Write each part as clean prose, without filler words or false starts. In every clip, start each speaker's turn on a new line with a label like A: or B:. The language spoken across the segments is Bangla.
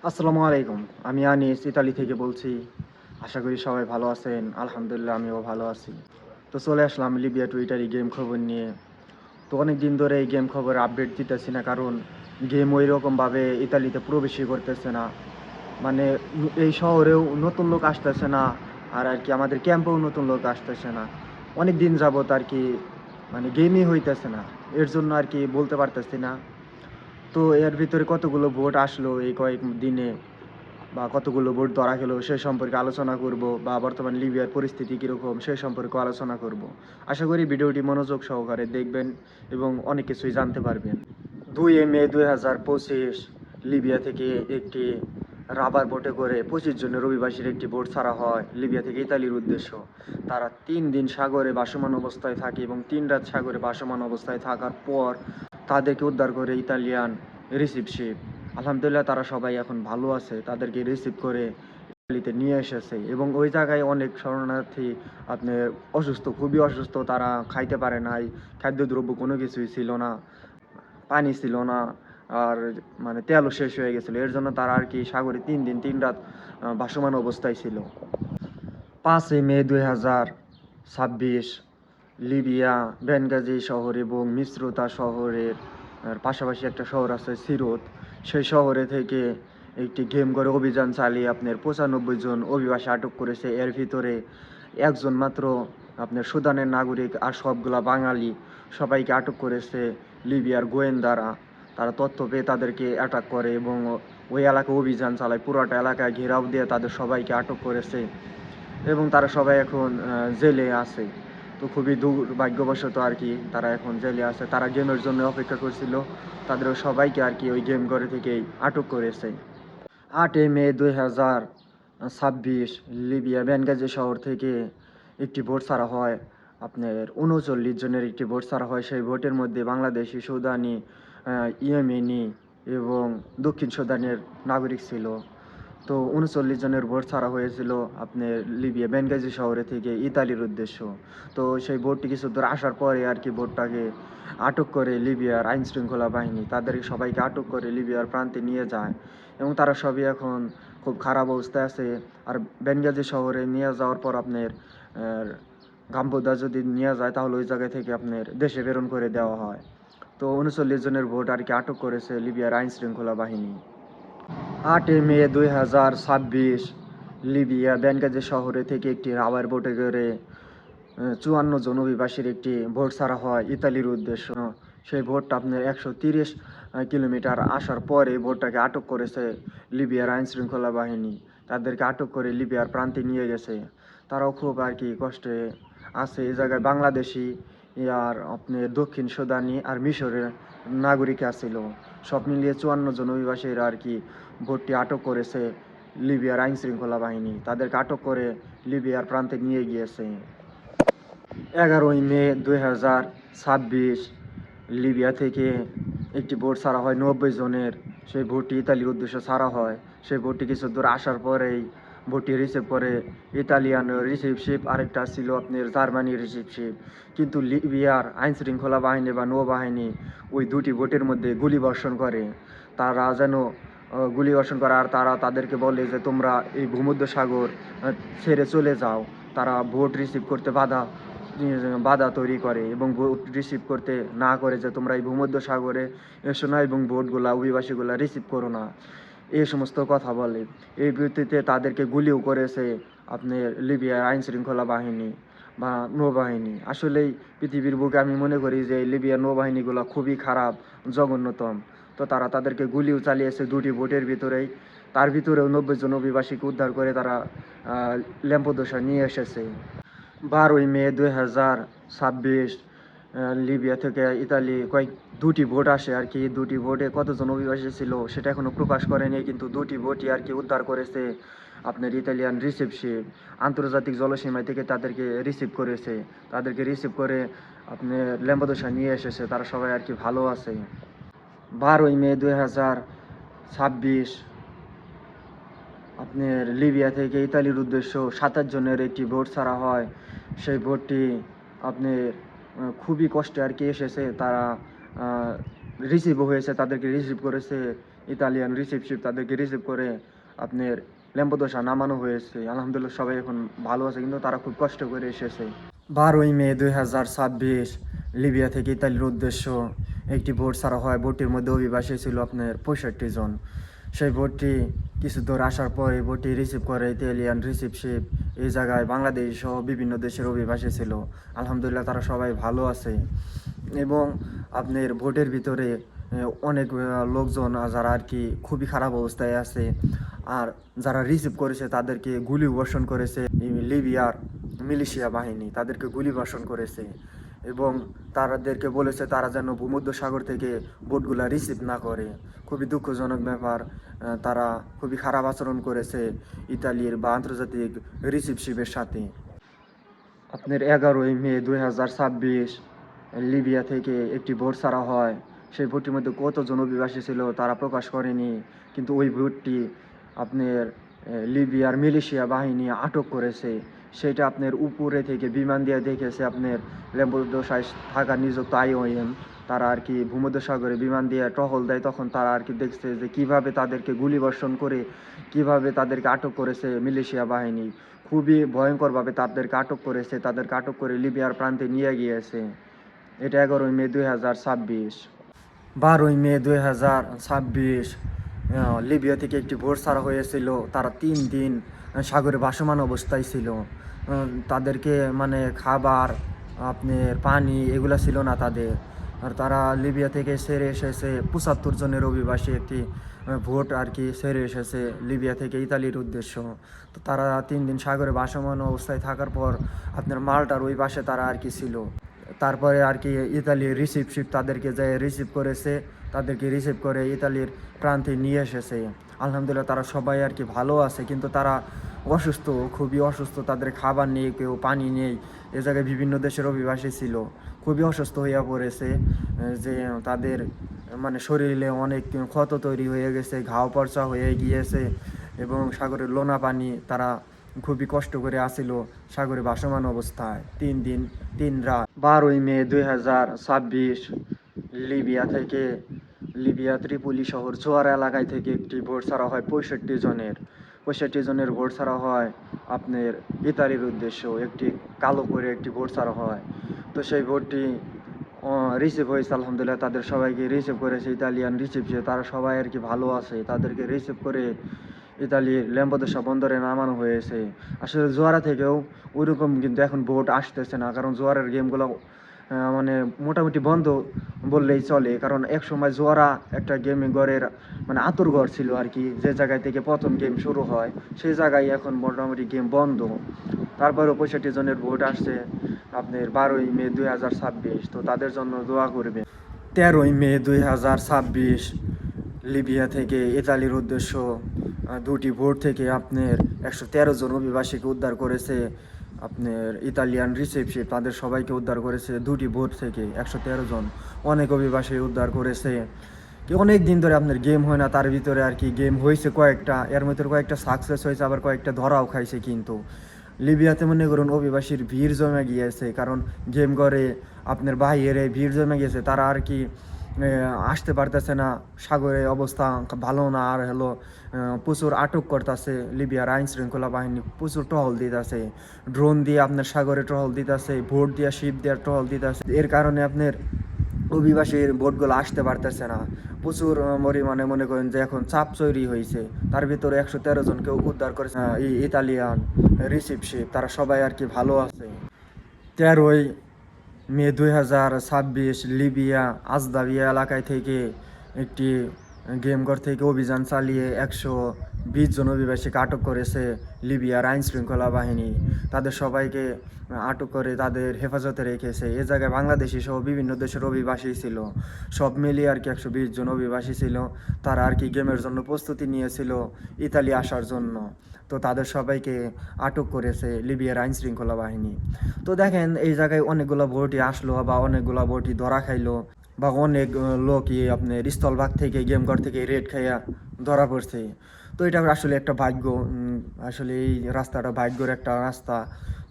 A: আসসালামু আলাইকুম। আমি আনিস ইতালি থেকে বলছি। আশা করি সবাই ভালো আছেন। আলহামদুলিল্লাহ আমিও ভালো আছি। তো চলে আসলাম লিবিয়া টু ইতালি গেম খবর নিয়ে। তো অনেক দিন ধরে এই গেম খবর আপডেট দিতেছি না, কারণ গেম ওই রকমভাবে ইতালিতে প্রবেশই করতেছে না। মানে এই শহরেও নতুন লোক আসতেছে না, আর আর কি আমাদের ক্যাম্পেও নতুন লোক আসতেছে না। অনেক দিন যাবত আর কি মানে গেমই হইতেছে না। এর জন্য আর কি বলতে পারতেছি না। তো এর ভিতরে কতগুলো ভোট আসলো এই কয়েক দিনে, বা কতগুলো ভোট ধরা গেল সে সম্পর্কে আলোচনা করব, বা বর্তমান লিবিয়ার পরিস্থিতি কীরকম সে সম্পর্কে আলোচনা করব। আশা করি ভিডিওটি মনোযোগ সহকারে দেখবেন এবং অনেক কিছুই জানতে পারবেন। 2 মে 2025 লিবিয়া থেকে একটি রাবার বোটে করে 25 জনের অভিবাসীর একটি বোট ছাড়া হয় লিবিয়া থেকে ইতালির উদ্দেশ্য। তারা 3 দিন সাগরে ভাসমান অবস্থায় থাকে এবং 3 রাত সাগরে ভাসমান অবস্থায় থাকার পর তাদেরকে উদ্ধার করে ইতালিয়ান রিসিভ শিপ। আলহামদুলিল্লাহ তারা সবাই এখন ভালো আছে। তাদেরকে রিসিভ করে ইতালিতে নিয়ে এসেছে এবং ওই জায়গায় অনেক শরণার্থী আপনার অসুস্থ, খুবই অসুস্থ। তারা খাইতে পারে নাই, খাদ্যদ্রব্য কোনো কিছুই ছিল না, পানি ছিল না, আর মানে তেলও শেষ হয়ে গেছিলো। এর জন্য তারা আর কি সাগরে 3 দিন 3 রাত ভাসমান অবস্থায় ছিল। 5 মে 2026 লিবিয়া বেনগাজি শহর এবং মিশ্রতা শহরের পাশাপাশি একটা শহর আছে সিরত, সেই শহরে থেকে একটি গেম করে অভিযান চালিয়ে আপনার 95 জন অভিবাসী আটক করেছে। এর ভিতরে একজন মাত্র আপনার সুদানের নাগরিক, আর সবগুলা বাঙালি। সবাইকে আটক করেছে লিবিয়ার গোয়েন্দারা। তারা তথ্য পেয়ে তাদেরকে অ্যাটাক করে এবং ওই এলাকায় অভিযান চালায়, পুরোটা এলাকায় ঘেরাও দিয়ে তাদের সবাইকে আটক করেছে এবং তারা সবাই এখন জেলে আছে। তো খুবই দুর্ভাগ্যবশত আর কি তারা এখন জেলে আছে। তারা গেমের জন্য অপেক্ষা করছিল, তাদের সবাইকে আর কি ওই গেম ঘরে থেকেই আটক করেছে। 8 মে 2026 লিবিয়া বেনগাজি শহর থেকে একটি ভোট ছাড়া হয় আপনার 39 জনের একটি ভোট ছাড়া হয়। সেই ভোটের মধ্যে বাংলাদেশি, সুদানি, ইয়েমেনি এবং দক্ষিণ সুদানের নাগরিক ছিল। তো 39 জনের ভোট ছাড়া হয়েছিল আপনার লিবিয়া বেনগাজি শহরে থেকে ইতালির উদ্দেশ্য। তো সেই ভোটটি কিছু দূর আসার পরে আর কি ভোটটাকে আটক করে লিবিয়ার আইন শৃঙ্খলা বাহিনী, তাদের সবাইকে আটক করে লিবিয়ার প্রান্তে নিয়ে যায় এবং তারা সবই এখন খুব খারাপ অবস্থায় আছে। আর বেনগাজি শহরে নিয়ে যাওয়ার পর আপনার গাম্বুদা যদি নিয়ে যায় তাহলে ওই জায়গা থেকে আপনার দেশে প্রেরণ করে দেওয়া হয়। তো 39 জনের ভোট আর কি আটক করেছে লিবিয়ার আইন শৃঙ্খলা বাহিনী। 8 মে 2026 লিবিয়া বেনগাজি শহরে থেকে একটি রাবার বোটে করে 54 জন অভিবাসীর একটি ভোট ছাড়া হয় ইতালির উদ্দেশ্য। সেই ভোটটা আপনার 130 কিলোমিটার আসার পরে ভোটটাকে আটক করেছে লিবিয়ার আইন শৃঙ্খলা বাহিনী। তাদেরকে আটক করে লিবিয়ার প্রান্তে নিয়ে গেছে। তারাও খুব আর কি কষ্টে আছে। এই জায়গায় বাংলাদেশি আর আপনার দক্ষিণ সুদানি আর মিশরের নাগরিক আছিল। সব মিলিয়ে 54 জন অভিবাসীর আর কি ভোটটি আটক করেছে লিবিয়ার আইন শৃঙ্খলা বাহিনী। তাদেরকে আটক করে লিবিয়ার প্রান্তে নিয়ে গিয়েছে। 11 মে 2026 লিবিয়া থেকে একটি বোট ছাড়া হয় 90 জনের। সেই বোটটি ইতালির উদ্দেশ্যে ছাড়া হয়। সেই বোটটি কিছু দূর আসার পরেই বোটটি রিসিভ করে ইতালিয়ান রিসিভ শিপ, আরেকটা ছিল আপনার জার্মানি রিসিভ শিপ। কিন্তু লিবিয়ার আইন শৃঙ্খলা বাহিনী বা নৌবাহিনী ওই দুটি বোটের মধ্যে গুলি বর্ষণ করে। তারা যেন গুলি বর্ষণ করে, আর তারা তাদেরকে বলে যে তোমরা এই ভূমধ্যসাগর ছেড়ে চলে যাও। তারা ভোট রিসিভ করতে বাধা তৈরি করে এবং ভোট রিসিভ করতে না করে যে তোমরা এই ভূমধ্যসাগরে এসো না এবং ভোটগুলা অভিবাসীগুলা রিসিভ করো না, এই সমস্ত কথা বলে। এই ভিত্তিতে তাদেরকে গুলিও করেছে আপনার লিবিয়ার আইন শৃঙ্খলা বাহিনী বা নৌবাহিনী। আসলেই পৃথিবীর বুকে আমি মনে করি যে লিবিয়ার নৌবাহিনীগুলো খুবই খারাপ, জঘন্যতম। তো তারা তাদেরকে গুলিও চালিয়েছে দুটি বোটের ভিতরেই। তার ভিতরেও 90 জন অভিবাসীকে উদ্ধার করে তারা ল্যাম্পোদোসা নিয়ে এসেছে। 12 মে 2026 লিবিয়া থেকে ইতালি দুটি ভোট আসে আর কি। দুটি ভোটে কতজন অভিবাসী ছিল সেটা এখনও প্রকাশ করেনি, কিন্তু দুটি ভোটই আর কি উদ্ধার করেছে আপনার ইতালিয়ান রিসিভ শিপ। আন্তর্জাতিক জলসীমায় থেকে তাদেরকে রিসিভ করেছে। তাদেরকে রিসিভ করে আপনি ল্যাম্পোদোসা নিয়ে এসেছে। তারা সবাই আর কি ভালো আছে। 12 মে 2026 আপনার লিবিয়া থেকে ইতালির উদ্দেশ্য 27 জনের একটি ভোট ছাড়া হয়। সেই ভোটটি আপনার খুবই কষ্টে আর কি এসেছে। তারা রিসিভও হয়েছে, তাদেরকে রিসিভ করেছে ইতালিয়ান রিসিভ তাদেরকে রিসিভ করে আপনার ল্যাম্পোদোসা নামানো হয়েছে। আলহামদুলিল্লাহ সবাই এখন ভালো আছে, কিন্তু তারা খুব কষ্ট করে এসেছে। 12ই মে 2026 লিবিয়া থেকে ইতালির উদ্দেশ্য একটি বোট ছাড়া হয়। বোটটির মধ্যে অভিবাসী ছিল আপনার 65 জন। সেই বোটটি কিছু দূর আসার পরে বোটটি রিসিভ করে ইতালিয়ান রিসিভ শিপ এই জায়গায় বাংলাদেশ সহ বিভিন্ন দেশের অভিবাসী ছিল। আলহামদুলিল্লাহ তারা সবাই ভালো আছে। এবং আপনার বোটের ভিতরে অনেক লোকজন যারা আর কি খুবই খারাপ অবস্থায় আছে। আর যারা রিসিভ করেছে তাদেরকে গুলি বর্ষণ করেছে লিবিয়ার মিলিশিয়া বাহিনী, তাদেরকে গুলি বর্ষণ করেছে এবং তাদেরকে বলেছে তারা যেন ভূমধ্যসাগর থেকে বোটগুলা রিসিভ না করে। খুবই দুঃখজনক ব্যাপার। তারা খুবই খারাপ আচরণ করেছে ইতালির বা আন্তর্জাতিক রিসিভ শিপের সাথে। আপনার 11ই মে 2026 লিবিয়া থেকে একটি বোট ছাড়া হয়। সেই বোটটির মধ্যে কতজন অভিবাসী ছিল তারা প্রকাশ করেনি, কিন্তু ওই বোটটি আপনার লিবিয়ার মিলিশিয়া বাহিনী আটক করেছে। সেটা আপনার উপরে থেকে বিমান দিয়ে দেখেছে আপনার ল্যাম্পোদোসায় থাকা নিযুক্ত IOM। তারা আর কি ভূমধ্যসাগরে বিমান দিয়ে টহল দেয়, তখন তারা আর কি দেখছে যে কীভাবে তাদেরকে গুলিবর্ষণ করে কিভাবে তাদেরকে আটক করেছে মিলিশিয়া বাহিনী। খুবই ভয়ঙ্করভাবে তাদেরকে আটক করেছে, তাদেরকে আটক করে লিবিয়ার প্রান্তে নিয়ে গিয়েছে। এটা 11ই মে 2026। 12ই মে 2026 লিবিয়া থেকে একটি বোট ছাড়া হয়েছিল। তারা 3 দিন সাগরে ভাসমান অবস্থায় ছিল। তাদেরকে মানে খাবার আপনার পানি এগুলা ছিল না তাদের। আর তারা লিবিয়া থেকে ছেড়ে এসেছে 75 জনের অভিবাসী একটি ভোট আর কি ছেড়ে এসেছে লিবিয়া থেকে ইতালির উদ্দেশ্য। তো তারা 3 দিন সাগরে ভাসমান অবস্থায় থাকার পর আপনার মাল্টার ওই পাশে তারা আর কি ছিল। তারপরে আর কি ইতালির রিসিভ শিপ তাদেরকে যে রিসিভ করেছে, তাদেরকে রিসিভ করে ইতালির প্রান্তে নিয়ে এসেছে। আলহামদুলিল্লাহ তারা সবাই আর কি ভালো আছে, কিন্তু তারা অসুস্থ, খুবই অসুস্থ। তাদের খাবার নেই, কেউ পানি নেই। এ জায়গায় বিভিন্ন দেশের অভিবাসী ছিল, খুবই অসুস্থ হইয়া পড়েছে। যে তাদের মানে শরীরে অনেক ক্ষত তৈরি হয়ে গেছে, ঘাও পরচা হয়ে গিয়েছে এবং সাগরের লোনা পানি তারা খুবই কষ্ট করে আসিল সাগরে ভাসমান অবস্থায় 3 দিন 3 রাত। 12ই মে 2026 লিবিয়া ত্রিপোলি শহর জোয়ার এলাকায় থেকে একটি ভোট ছাড়া হয় 65 জনের ভোট ছাড়া হয় আপনার ইতালির উদ্দেশ্য। একটি কালো করে একটি ভোট ছাড়া হয়। তো সেই ভোটটি রিসিভ হয়েছে। আলহামদুলিল্লাহ তাদের সবাইকে রিসিভ করেছে ইতালিয়ান রিসিভ, যে তারা সবাই আর কি ভালো আছে। তাদেরকে রিসিভ করে ইতালির ল্যাম্পোদোসা বন্দরে নামানো হয়েছে। আসলে জোয়ারা থেকেও ওইরকম কিন্তু এখন বোট আসতেছে না, কারণ জোয়ারের গেমগুলো মানে মোটামুটি বন্ধ বললেই চলে। কারণ এক সময় জোয়ারা একটা গেমিং ঘরের মানে আঁতুড়ঘর ছিল আর কি, যে জায়গায় থেকে প্রথম গেম শুরু হয় সেই জায়গায় এখন মোটামুটি গেম বন্ধ। তারপরেও 65 জনের ভোট আসছে আপনার 12ই মে 2026। তো তাদের জন্য দোয়া করবে। 13ই মে 2026 লিবিয়া থেকে ইতালির উদ্দেশ্য দুটি ভোট থেকে আপনার 113 জন অভিবাসীকে উদ্ধার করেছে আপনার ইতালিয়ান রিসিভ শিপ। তাদের সবাইকে উদ্ধার করেছে দুটি ভোট থেকে 113 জন। অনেক অভিবাসী উদ্ধার করেছে। কি অনেক দিন ধরে আপনার গেম হয় না, তার ভিতরে আর কি গেম হয়েছে কয়েকটা, এর মধ্যে কয়েকটা সাকসেস হয়েছে, আবার কয়েকটা ধরাও খাইছে। কিন্তু লিবিয়াতে মনে করুন অভিবাসীর ভিড় জমে গিয়েছে, কারণ গেম করে আপনার বাইরে ভিড় জমে গিয়েছে। তারা আর কি আসতে পারতেছে না, সাগরে অবস্থা ভালো না। আর হলো প্রচুর আটক করতেছে লিবিয়ার আইন শৃঙ্খলা বাহিনী, প্রচুর টহল দিতেছে, ড্রোন দিয়ে আপনার সাগরে টহল দিতেছে, ভোট দিয়ে শিপ দিয়ে টহল দিতেছে। এর কারণে আপনার অভিবাসীর ভোটগুলো আসতে পারতেছে না। প্রচুর পরিমাণে মনে করেন যে এখন চাপ তৈরি হয়েছে। তার ভিতরে 113 জনকে উদ্ধার করেছে ইতালিয়ান রিসিভ শিপ। তারা সবাই আর কি ভালো আছে। 13ই মে 2026 লিবিয়া আজদাবিয়া এলাকায় থেকে একটি গেমঘর থেকে অভিযান চালিয়ে 120 জন অভিবাসীকে আটক করেছে লিবিয়ার আইন শৃঙ্খলা বাহিনী। তাদের সবাইকে আটক করে তাদের হেফাজতে রেখেছে। এ জায়গায় বাংলাদেশি সহ বিভিন্ন দেশের অভিবাসী ছিল। সব মিলিয়ে আর কি 120 জন অভিবাসী ছিল। তারা আর কি গেমের জন্য প্রস্তুতি নিয়েছিল ইতালি আসার জন্য। তো তাদের সবাইকে আটক করেছে লিবিয়ার আইন শৃঙ্খলা বাহিনী। তো দেখেন এই জায়গায় অনেকগুলো ভোটই আসলো বা অনেকগুলো ভোটই ধরা খাইলো, বা অনেক লোকই আপনার স্থলভাগ থেকে গেমঘর থেকে রেড খাইয়া ধরা পড়ছে। তো এটা আসলে একটা ভাগ্য। আসলে এই রাস্তাটা ভাগ্যের একটা রাস্তা।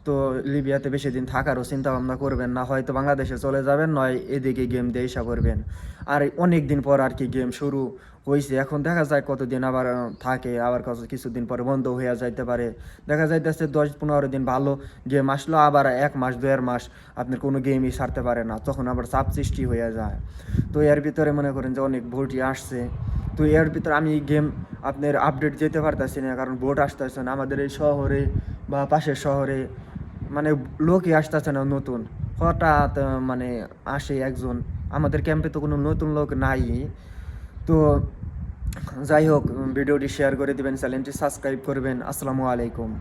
A: তো লিবিয়াতে বেশি দিন থাকারও চিন্তা ভাবনা করবেন না, হয়তো বাংলাদেশে চলে যাবেন, নয় এদিকে গেম দিয়ে ইসা করবেন। আর অনেক দিন পর আর কি গেম শুরু হয়েছে, এখন দেখা যায় কতদিন আবার থাকে, আবার কিছুদিন পরে বন্ধ হয়ে যাইতে পারে। দেখা যাইতেছে 10-15 দিন ভালো গেম আসলো, আবার 1 মাস 2.5 মাস আপনার কোনো গেমই ছাড়তে পারে না, তখন আবার চাপ সৃষ্টি হয়ে যায়। তো এর ভিতরে মনে করেন যে অনেক ভোটই আসছে। তো এর ভিতরে আমি গেম আপনার আপডেট যেতে পারতেছি না, কারণ ভোট আসতেছে না আমাদের এই শহরে বা পাশের শহরে, মানে লোকই আসতেছে না নতুন। হঠাৎ মানে আসে একজন, আমাদের ক্যাম্পে তো কোনো নতুন লোক নাই। তো যাই হোক, ভিডিওটি শেয়ার করে দিবেন, চ্যানেলটি সাবস্ক্রাইব করবেন। আসসালামু আলাইকুম।